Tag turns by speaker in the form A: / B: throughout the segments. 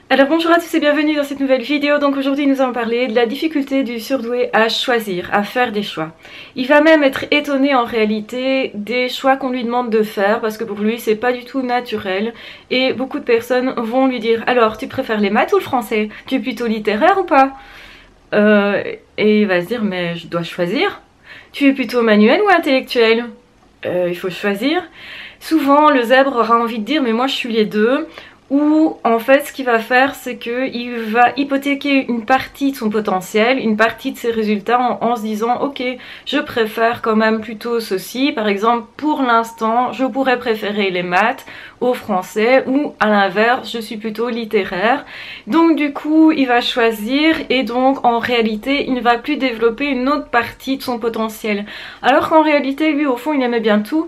A: Alors bonjour à tous et bienvenue dans cette nouvelle vidéo. Donc aujourd'hui nous allons parler de la difficulté du surdoué à choisir, à faire des choix. Il va même être étonné en réalité des choix qu'on lui demande de faire parce que pour lui c'est pas du tout naturel et beaucoup de personnes vont lui dire alors tu préfères les maths ou le français? Tu es plutôt littéraire ou pas? Et il va se dire mais je dois choisir. Tu es plutôt manuel ou intellectuel? Il faut choisir. Souvent le zèbre aura envie de dire mais moi je suis les deux. Ou en fait ce qu'il va faire c'est qu'il va hypothéquer une partie de son potentiel, une partie de ses résultats en se disant ok je préfère quand même plutôt ceci, par exemple pour l'instant je pourrais préférer les maths au français ou à l'inverse je suis plutôt littéraire. Donc du coup il va choisir et donc en réalité il ne va plus développer une autre partie de son potentiel. Alors qu'en réalité lui au fond il aimait bien tout.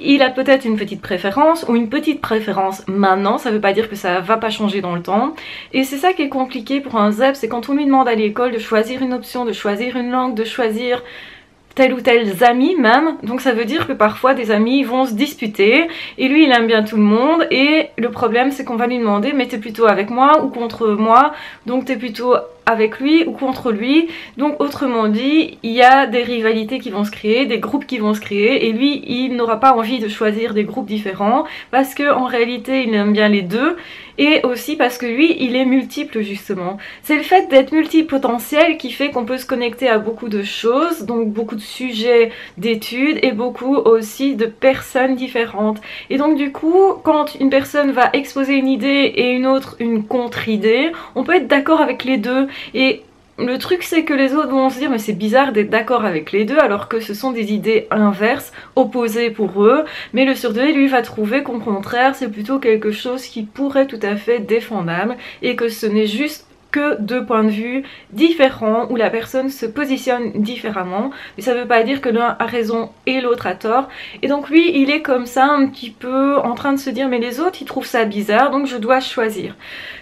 A: Il a peut-être une petite préférence ou une petite préférence maintenant, ça veut pas dire que ça va pas changer dans le temps. Et c'est ça qui est compliqué pour un zèbre, c'est quand on lui demande à l'école de choisir une option, de choisir une langue, de choisir tel ou tel amis même. Donc ça veut dire que parfois des amis vont se disputer et lui il aime bien tout le monde et le problème c'est qu'on va lui demander mais t'es plutôt avec moi ou contre moi, donc t'es plutôt avec lui ou contre lui. Donc autrement dit il y a des rivalités qui vont se créer, des groupes qui vont se créer et lui il n'aura pas envie de choisir des groupes différents parce que en réalité il aime bien les deux et aussi parce que lui il est multiple justement. C'est le fait d'être multipotentiel qui fait qu'on peut se connecter à beaucoup de choses, donc beaucoup de sujets d'études et beaucoup aussi de personnes différentes. Et donc du coup quand une personne va exposer une idée et une autre une contre-idée, on peut être d'accord avec les deux. Et le truc c'est que les autres vont se dire mais c'est bizarre d'être d'accord avec les deux alors que ce sont des idées inverses, opposées pour eux, mais le surdoué lui va trouver qu'au contraire c'est plutôt quelque chose qui pourrait tout à fait défendable et que ce n'est juste que deux points de vue différents où la personne se positionne différemment, mais ça veut pas dire que l'un a raison et l'autre a tort. Et donc lui il est comme ça un petit peu en train de se dire mais les autres ils trouvent ça bizarre donc je dois choisir.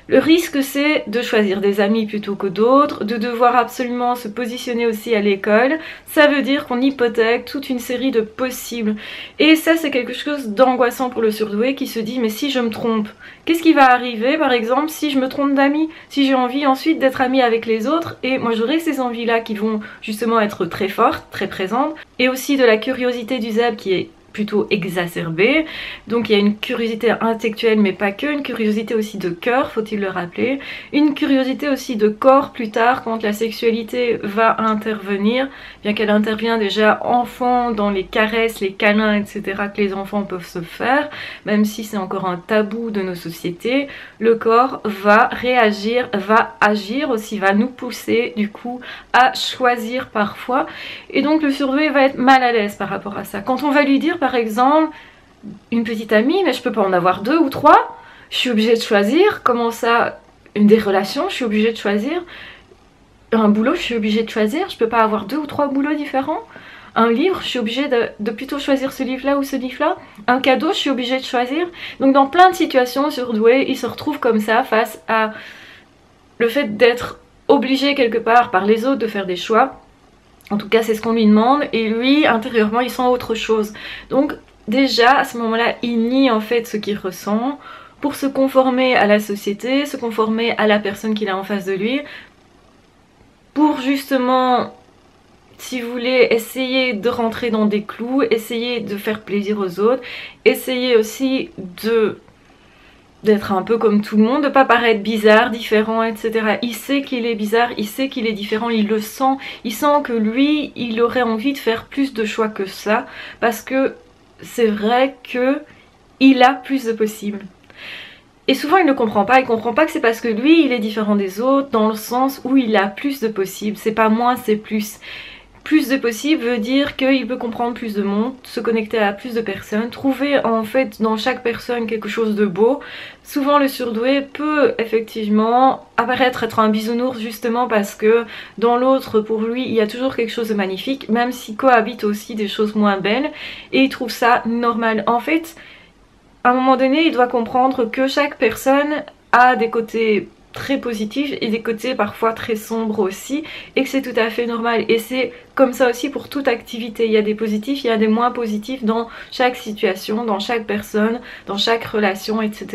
A: Le risque c'est de choisir des amis plutôt que d'autres, de devoir absolument se positionner aussi à l'école, ça veut dire qu'on hypothèque toute une série de possibles. Et ça c'est quelque chose d'angoissant pour le surdoué qui se dit mais si je me trompe, qu'est-ce qui va arriver par exemple si je me trompe d'amis, si j'ai envie ensuite d'être amie avec les autres, et moi j'aurai ces envies là qui vont justement être très fortes, très présentes, et aussi de la curiosité du zèbre qui est plutôt exacerbée. Donc il y a une curiosité intellectuelle mais pas que, une curiosité aussi de cœur, faut-il le rappeler, une curiosité aussi de corps plus tard quand la sexualité va intervenir, bien qu'elle intervient déjà enfant dans les caresses, les câlins etc que les enfants peuvent se faire, même si c'est encore un tabou de nos sociétés, le corps va réagir, va agir aussi, va nous pousser du coup à choisir parfois, et donc le surdoué va être mal à l'aise par rapport à ça. Quand on va lui dire par exemple une petite amie mais je peux pas en avoir deux ou trois, je suis obligée de choisir, comment ça, des relations je suis obligée de choisir, un boulot je suis obligée de choisir, je peux pas avoir deux ou trois boulots différents, un livre je suis obligée de plutôt choisir ce livre là ou ce livre là, un cadeau je suis obligée de choisir. Donc dans plein de situations surdoué il se retrouve comme ça face à le fait d'être obligé quelque part par les autres de faire des choix. En tout cas c'est ce qu'on lui demande et lui intérieurement il sent autre chose. Donc déjà à ce moment-là il nie en fait ce qu'il ressent pour se conformer à la société, se conformer à la personne qu'il a en face de lui, pour justement, si vous voulez, essayer de rentrer dans des clous, essayer de faire plaisir aux autres, essayer aussi d'être un peu comme tout le monde, de pas paraître bizarre, différent, etc. Il sait qu'il est bizarre, il sait qu'il est différent, il le sent, il sent que lui, il aurait envie de faire plus de choix que ça, parce que c'est vrai que il a plus de possibles. Et souvent il ne comprend pas que c'est parce que lui, il est différent des autres, dans le sens où il a plus de possibles, c'est pas moins, c'est plus. Plus de possible veut dire qu'il peut comprendre plus de monde, se connecter à plus de personnes, trouver en fait dans chaque personne quelque chose de beau. Souvent le surdoué peut effectivement apparaître être un bisounours justement parce que dans l'autre pour lui il y a toujours quelque chose de magnifique, même s'il cohabite aussi des choses moins belles et il trouve ça normal. En fait, à un moment donné il doit comprendre que chaque personne a des côtés très positifs et des côtés parfois très sombres aussi, et que c'est tout à fait normal. Et c'est comme ça aussi pour toute activité, il y a des positifs, il y a des moins positifs dans chaque situation, dans chaque personne, dans chaque relation, etc.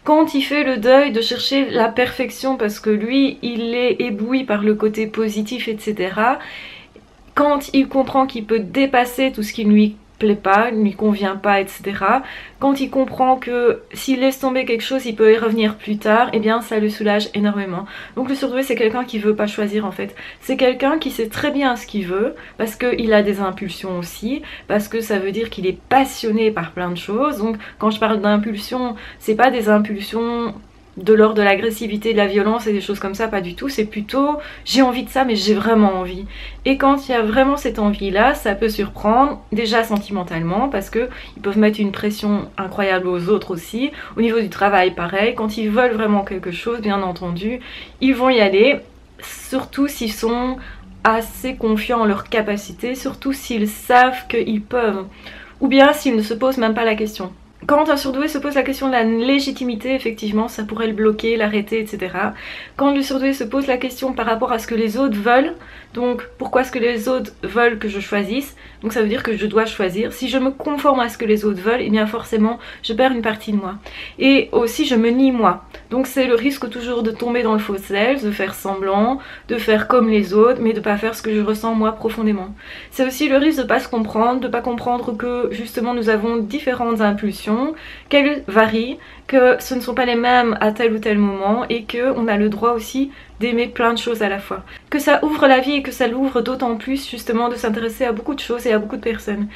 A: Quand il fait le deuil de chercher la perfection parce que lui il est ébloui par le côté positif, etc., quand il comprend qu'il peut dépasser tout ce qui ne lui plaît pas, ne lui convient pas, etc. Quand il comprend que s'il laisse tomber quelque chose, il peut y revenir plus tard, eh bien ça le soulage énormément. Donc le surdoué, c'est quelqu'un qui veut pas choisir en fait. C'est quelqu'un qui sait très bien ce qu'il veut, parce qu'il a des impulsions aussi, parce que ça veut dire qu'il est passionné par plein de choses. Donc quand je parle d'impulsions, c'est pas des impulsions de l'ordre de l'agressivité, de la violence et des choses comme ça, pas du tout. C'est plutôt j'ai envie de ça mais j'ai vraiment envie. Et quand il y a vraiment cette envie là, ça peut surprendre déjà sentimentalement parce que ils peuvent mettre une pression incroyable aux autres aussi. Au niveau du travail pareil, quand ils veulent vraiment quelque chose, bien entendu, ils vont y aller, surtout s'ils sont assez confiants en leurs capacités, surtout s'ils savent qu'ils peuvent, ou bien s'ils ne se posent même pas la question. Quand un surdoué se pose la question de la légitimité, effectivement, ça pourrait le bloquer, l'arrêter, etc. Quand le surdoué se pose la question par rapport à ce que les autres veulent, donc pourquoi est-ce que les autres veulent que je choisisse, donc ça veut dire que je dois choisir. Si je me conforme à ce que les autres veulent, et bien forcément, je perds une partie de moi. Et aussi, je me nie moi. Donc c'est le risque toujours de tomber dans le faux self, de faire semblant, de faire comme les autres, mais de pas faire ce que je ressens moi profondément. C'est aussi le risque de pas se comprendre, de pas comprendre que justement nous avons différentes impulsions, qu'elles varient, que ce ne sont pas les mêmes à tel ou tel moment et qu'on a le droit aussi d'aimer plein de choses à la fois. Que ça ouvre la vie et que ça l'ouvre d'autant plus justement de s'intéresser à beaucoup de choses et à beaucoup de personnes.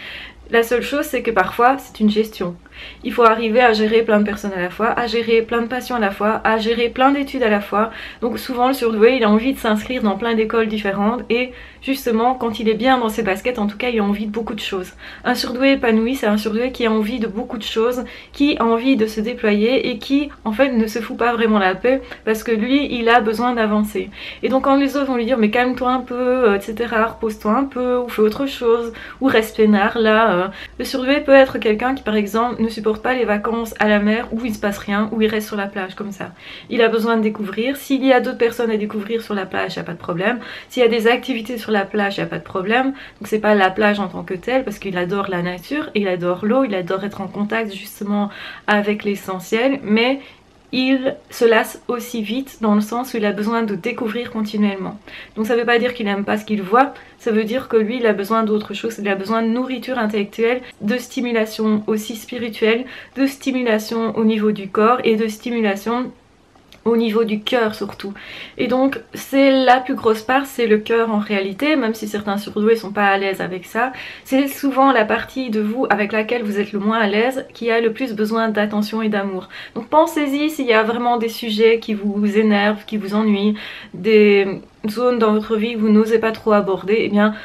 A: La seule chose c'est que parfois c'est une gestion. Il faut arriver à gérer plein de personnes à la fois, à gérer plein de passions à la fois, à gérer plein d'études à la fois. Donc souvent le surdoué il a envie de s'inscrire dans plein d'écoles différentes et justement quand il est bien dans ses baskets, en tout cas il a envie de beaucoup de choses. Un surdoué épanoui c'est un surdoué qui a envie de beaucoup de choses, qui a envie de se déployer et qui en fait ne se fout pas vraiment la paix parce que lui il a besoin d'avancer. Et donc quand les autres vont lui dire mais calme-toi un peu, etc., repose-toi un peu ou fais autre chose ou reste peinard là, le surdoué peut être quelqu'un qui par exemple ne supporte pas les vacances à la mer où il se passe rien, où il reste sur la plage comme ça. Il a besoin de découvrir. S'il y a d'autres personnes à découvrir sur la plage, il n'y a pas de problème. S'il y a des activités sur la plage, il n'y a pas de problème. Donc c'est pas la plage en tant que telle parce qu'il adore la nature, il adore l'eau, il adore être en contact justement avec l'essentiel, mais il se lasse aussi vite dans le sens où il a besoin de découvrir continuellement. Donc ça veut pas dire qu'il n'aime pas ce qu'il voit, ça veut dire que lui il a besoin d'autre chose, il a besoin de nourriture intellectuelle, de stimulation aussi spirituelle, de stimulation au niveau du corps et de stimulation au niveau du cœur surtout. Et donc c'est la plus grosse part, c'est le cœur en réalité, même si certains surdoués sont pas à l'aise avec ça, c'est souvent la partie de vous avec laquelle vous êtes le moins à l'aise qui a le plus besoin d'attention et d'amour. Donc pensez-y s'il y a vraiment des sujets qui vous énervent, qui vous ennuient, des zones dans votre vie que vous n'osez pas trop aborder, et bien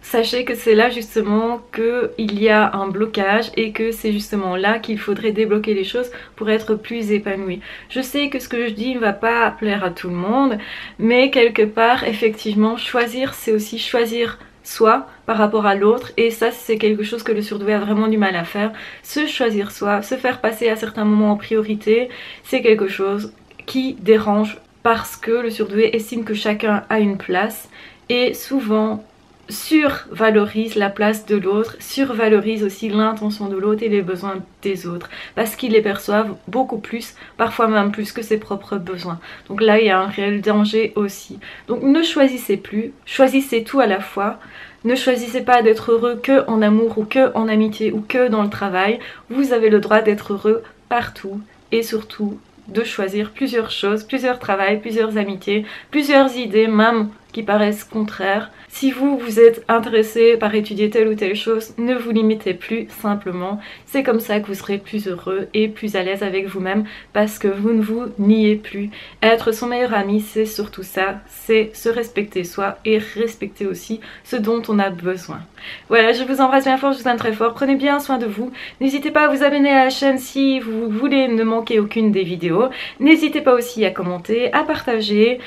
A: sachez que c'est là justement qu'il y a un blocage et que c'est justement là qu'il faudrait débloquer les choses pour être plus épanoui. Je sais que ce que je dis ne va pas plaire à tout le monde, mais quelque part effectivement choisir c'est aussi choisir soi par rapport à l'autre, et ça c'est quelque chose que le surdoué a vraiment du mal à faire. Se choisir soi, se faire passer à certains moments en priorité, c'est quelque chose qui dérange parce que le surdoué estime que chacun a une place et souvent survalorise la place de l'autre, survalorise aussi l'intention de l'autre et les besoins des autres parce qu'ils les perçoivent beaucoup plus, parfois même plus que ses propres besoins. Donc là il y a un réel danger aussi. Donc ne choisissez plus, choisissez tout à la fois. Ne choisissez pas d'être heureux que en amour ou que en amitié ou que dans le travail. Vous avez le droit d'être heureux partout et surtout de choisir plusieurs choses, plusieurs travails, plusieurs amitiés, plusieurs idées même qui paraissent contraires. Si vous êtes intéressé par étudier telle ou telle chose, ne vous limitez plus simplement. C'est comme ça que vous serez plus heureux et plus à l'aise avec vous-même parce que vous ne vous niez plus. Être son meilleur ami, c'est surtout ça, c'est se respecter soi et respecter aussi ce dont on a besoin. Voilà, je vous embrasse bien fort, je vous aime très fort, prenez bien soin de vous. N'hésitez pas à vous abonner à la chaîne si vous voulez ne manquer aucune des vidéos. N'hésitez pas aussi à commenter, à partager.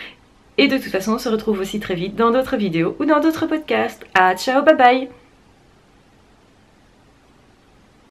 A: Et de toute façon, on se retrouve aussi très vite dans d'autres vidéos ou dans d'autres podcasts. Ah, ciao, bye bye!